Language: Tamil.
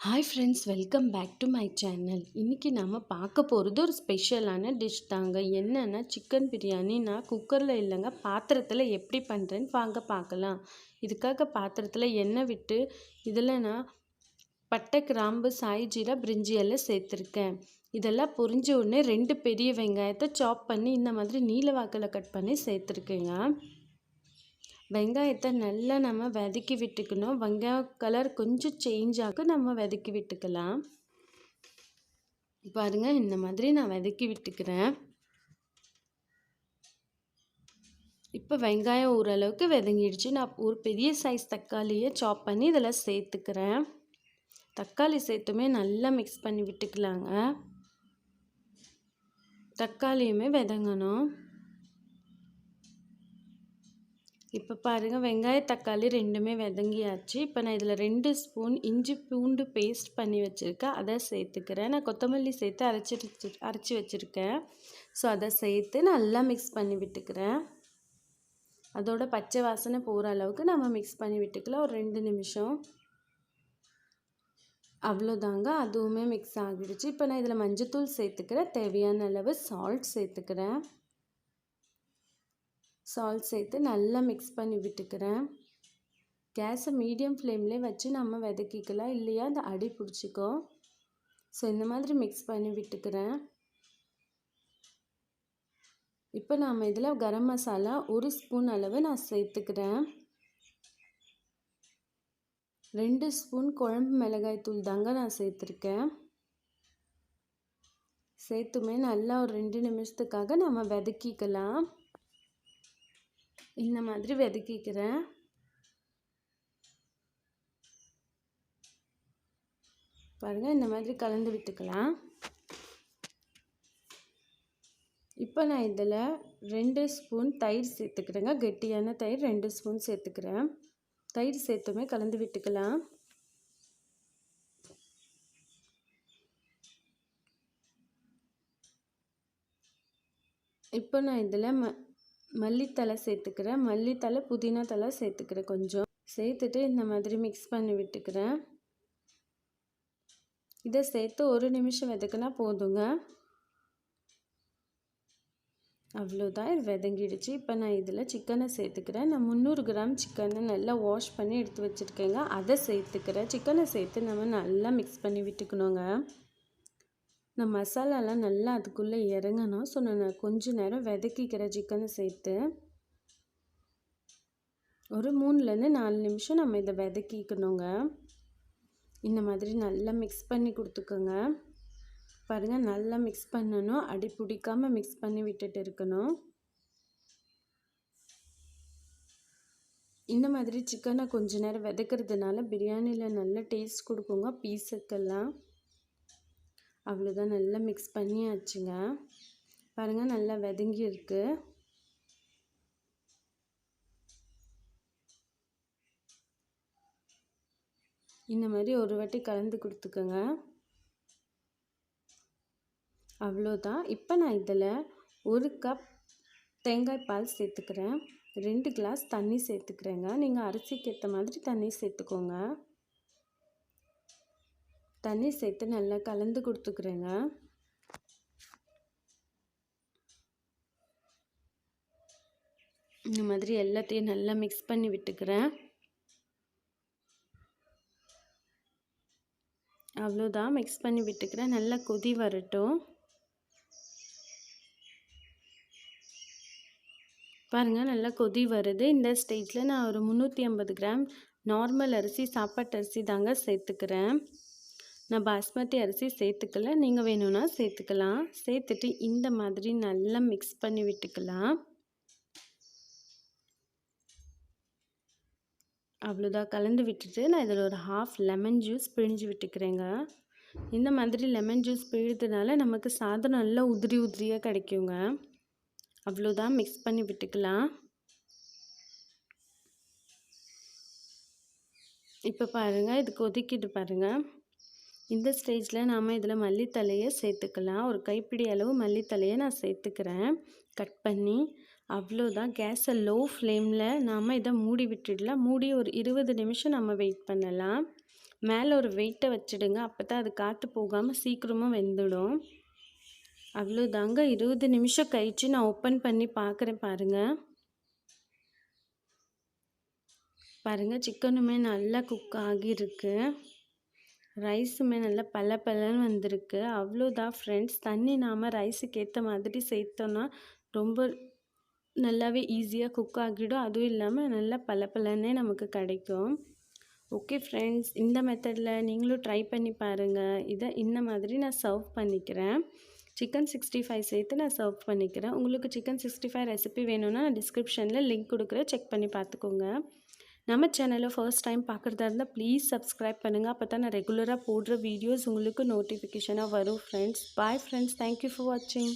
Hi friends, welcome back to my channel. இன்றைக்கி நம்ம பார்க்க போகிறது ஒரு ஸ்பெஷலான டிஷ் தாங்க. என்னென்னா சிக்கன் பிரியாணி. நான் குக்கரில் இல்லைங்க, பாத்திரத்தில் எப்படி பண்ணுறேன்னு வாங்க பார்க்கலாம். இதுக்காக பாத்திரத்தில் எண்ணெய் விட்டு இதில் நான் பட்டை, கிராம்பு, சாய் ஜீரா, பிரிஞ்சி எல்லாம் சேர்த்துருக்கேன். இதெல்லாம் பொரிஞ்ச உடனே 2 பெரிய வெங்காயத்தை சாப் பண்ணி இந்த மாதிரி நீல வாக்கில் கட் பண்ணி சேர்த்துருக்கேங்க. வெங்காயத்தை நல்லா நம்ம வதக்கி விட்டுக்கணும். வெங்காயம் கலர் கொஞ்சம் சேஞ்ச் ஆக நம்ம வதக்கி விட்டுக்கலாம். பாருங்கள், இந்த மாதிரி நான் வதக்கி விட்டுக்கிறேன். இப்போ வெங்காயம் ஓரளவுக்கு வதங்கிடுச்சு. நான் ஒரு பெரிய சைஸ் தக்காளியை சாப் பண்ணி இதில் சேர்த்துக்கிறேன். தக்காளி சேர்த்துமே நல்லா மிக்ஸ் பண்ணி விட்டுக்கலாங்க. தக்காளியுமே வதங்கணும். இப்போ பாருங்கள், வெங்காய தக்காளி ரெண்டுமே வதங்கியாச்சு. இப்போ நான் இதில் 2 ஸ்பூன் இஞ்சி பூண்டு பேஸ்ட் பண்ணி வச்சுருக்கேன், அதை சேர்த்துக்கிறேன். நான் கொத்தமல்லி சேர்த்து அரைச்சி வச்சுருக்கேன். ஸோ அதை சேர்த்து நல்லா மிக்ஸ் பண்ணி விட்டுக்கிறேன். அதோட பச்சை வாசனை போகிற அளவுக்கு நம்ம மிக்ஸ் பண்ணி விட்டுக்கலாம். ஒரு 2 நிமிஷம். அவ்வளோதாங்க, அதுவுமே மிக்ஸ் ஆகிடுச்சு. இப்போ நான் இதில் மஞ்சத்தூள் சேர்த்துக்கிறேன். தேவையான அளவு சால்ட் சேர்த்துக்கிறேன். சால்ட் சேர்த்து நல்லா மிக்ஸ் பண்ணி விட்டுக்கிறேன். கேஸை மீடியம் ஃப்ளேம்லேயே வச்சு நம்ம வதக்கிக்கலாம், இல்லையா அந்த அடி பிடிச்சிக்கும். ஸோ இந்த மாதிரி மிக்ஸ் பண்ணி விட்டுக்கிறேன். இப்போ நாம் இதில் கரம் மசாலா 1 ஸ்பூன் அளவு நான் சேர்த்துக்கிறேன். 2 ஸ்பூன் குழம்பு மிளகாய் தூள் தாங்க நான் சேர்த்துருக்கேன். சேர்த்துமே நல்லா ஒரு 2 நிமிஷத்துக்காக நம்ம வதக்கிக்கலாம். இந்த மாதிரி வதக்கிக்கிறேன். பாருங்கள், இந்த மாதிரி கலந்து விட்டுக்கலாம். இப்போ நான் இதில் 2 ஸ்பூன் தயிர் சேர்த்துக்கிறேங்க. கெட்டியான தயிர் 2 ஸ்பூன் சேர்த்துக்கிறேன். தயிர் சேர்த்துமே கலந்து விட்டுக்கலாம். இப்போ நான் இதில் மல்லித்தலை சேர்த்துக்கிறேன். மல்லித்தலை, புதினா தலை சேர்த்துக்கிறேன். கொஞ்சம் சேர்த்துட்டு இந்த மாதிரி மிக்ஸ் பண்ணி விட்டுக்கிறேன். இதை சேர்த்து 1 நிமிஷம் வதக்கினா போதுங்க. அவ்வளோதான், இது வதங்கிடுச்சு. இப்போ நான் இதில் சிக்கனை சேர்த்துக்கிறேன். நான் 300 கிராம் சிக்கனை நல்லா வாஷ் பண்ணி எடுத்து வச்சுருக்கேங்க, அதை சேர்த்துக்கிறேன். சிக்கனை சேர்த்து நம்ம நல்லா மிக்ஸ் பண்ணி விட்டுக்கணுங்க. நான் மசாலாலாம் நல்லா அதுக்குள்ளே இறங்கணும். ஸோ நான் கொஞ்சம் நேரம் வதக்கிக்கிறேன் சிக்கனை சேர்த்து. ஒரு 3லேருந்து 4 நிமிஷம் நம்ம இதை வதக்கிக்கணுங்க. இந்த மாதிரி நல்லா மிக்ஸ் பண்ணி கொடுத்துக்கோங்க. பாருங்கள், நல்லா மிக்ஸ் பண்ணணும். அடி பிடிக்காமல் மிக்ஸ் பண்ணி விட்டுட்டு இருக்கணும். இந்த மாதிரி சிக்கனை கொஞ்சம் நேரம் வதக்கிறதுனால பிரியாணியில் நல்ல டேஸ்ட் கொடுக்குங்க பீஸுக்கெல்லாம். அவ்வளோதான், நல்லா மிக்ஸ் பண்ணியாச்சுங்க. பாருங்கள், நல்லா வதங்கி இருக்கு. இந்த மாதிரி ஒரு வாட்டி கலந்து கொடுத்துக்கோங்க. அவ்வளோதான். இப்போ நான் இதில் 1 கப் தேங்காய் பால் சேர்த்துக்கிறேன். 2 கிளாஸ் தண்ணி சேர்த்துக்கிறேங்க. நீங்கள் அரிசிக்கு ஏற்ற மாதிரி தண்ணி சேர்த்துக்கோங்க. தண்ணி சேர்த்து நல்லா கலந்து கொடுத்துக்கிறேங்க. இந்த மாதிரி எல்லாத்தையும் நல்லா மிக்ஸ் பண்ணி விட்டுக்கிறேன். அவ்வளோதான், மிக்ஸ் பண்ணி விட்டுக்கிறேன். நல்லா கொதி வரட்டும். பாருங்கள், நல்லா கொதி வருது. இந்த ஸ்டேஜில் நான் ஒரு 350 கிராம் நார்மல் அரிசி, சாப்பாட்டு அரிசி தாங்க சேர்த்துக்கிறேன். நான் பாஸ்மதி அரிசி சேர்த்துக்கல, நீங்கள் வேணும்னா சேர்த்துக்கலாம். சேர்த்துட்டு இந்த மாதிரி நல்லா மிக்ஸ் பண்ணி விட்டுக்கலாம். அவ்வளோதான், கலந்து விட்டுட்டு நான் இதில் ஒரு 1/2 லெமன் ஜூஸ் பிழிஞ்சு விட்டுக்கிறேங்க. இந்த மாதிரி லெமன் ஜூஸ் பிழிறதுனால நமக்கு சாதம் நல்லா உதிரி உதிரியாக கிடைக்குங்க. அவ்வளோதான், மிக்ஸ் பண்ணி விட்டுக்கலாம். இப்போ பாருங்கள், இது கொதிக்கிட்டு பாருங்கள். இந்த ஸ்டேஜில் நாம் இதில் மல்லித்தலையை சேர்த்துக்கலாம். ஒரு கைப்பிடி அளவு மல்லித்தலையை நான் சேர்த்துக்கிறேன் கட் பண்ணி. அவ்வளோதான், கேஸை லோ ஃப்ளேமில் நாம் இதை மூடி விட்டுடலாம். மூடி ஒரு 20 நிமிஷம் நம்ம வெயிட் பண்ணலாம். மேலே ஒரு வெயிட்டை வச்சுடுங்க. அப்போ தான் அது காற்று போகாமல் சீக்கிரமாக வெந்துடும். அவ்வளோதாங்க. 20 நிமிஷம் கழிச்சு நான் ஓப்பன் பண்ணி பார்க்குறேன் பாருங்கள். பாருங்கள், சிக்கனுமே நல்லா குக் ஆகியிருக்கு. ரைஸுமே நல்லா பலன்னு வந்திருக்கு. அவ்வளோதான் ஃப்ரெண்ட்ஸ். தண்ணி நாம் ரைஸுக்கு ஏற்ற மாதிரி சேர்த்தோன்னா ரொம்ப நல்லாவே ஈஸியாக குக் ஆகிடும். அதுவும் இல்லாமல் நல்லா பலன்னே நமக்கு கிடைக்கும். ஓகே ஃப்ரெண்ட்ஸ், இந்த மெத்தடில் நீங்களும் ட்ரை பண்ணி பாருங்கள். இதை இந்த மாதிரி நான் சர்வ் பண்ணிக்கிறேன். சிக்கன் 65 சேர்த்து நான் சர்வ் பண்ணிக்கிறேன். உங்களுக்கு சிக்கன் 65 ரெசிபி வேணும்னா நான் டிஸ்கிரிப்ஷனில் லிங்க் கொடுக்குறேன், செக் பண்ணி பார்த்துக்கோங்க. நம்ம சேனலை ஃபர்ஸ்ட் டைம் பார்க்குறதா இருந்தால் ப்ளீஸ் சப்ஸ்கிரைப் பண்ணுங்கள். அப்போ தான் நான் ரெகுலராக போடுற வீடியோஸ் உங்களுக்கு நோட்டிஃபிகேஷனாக வரும் friends. Bye friends, thank you for வாட்சிங்.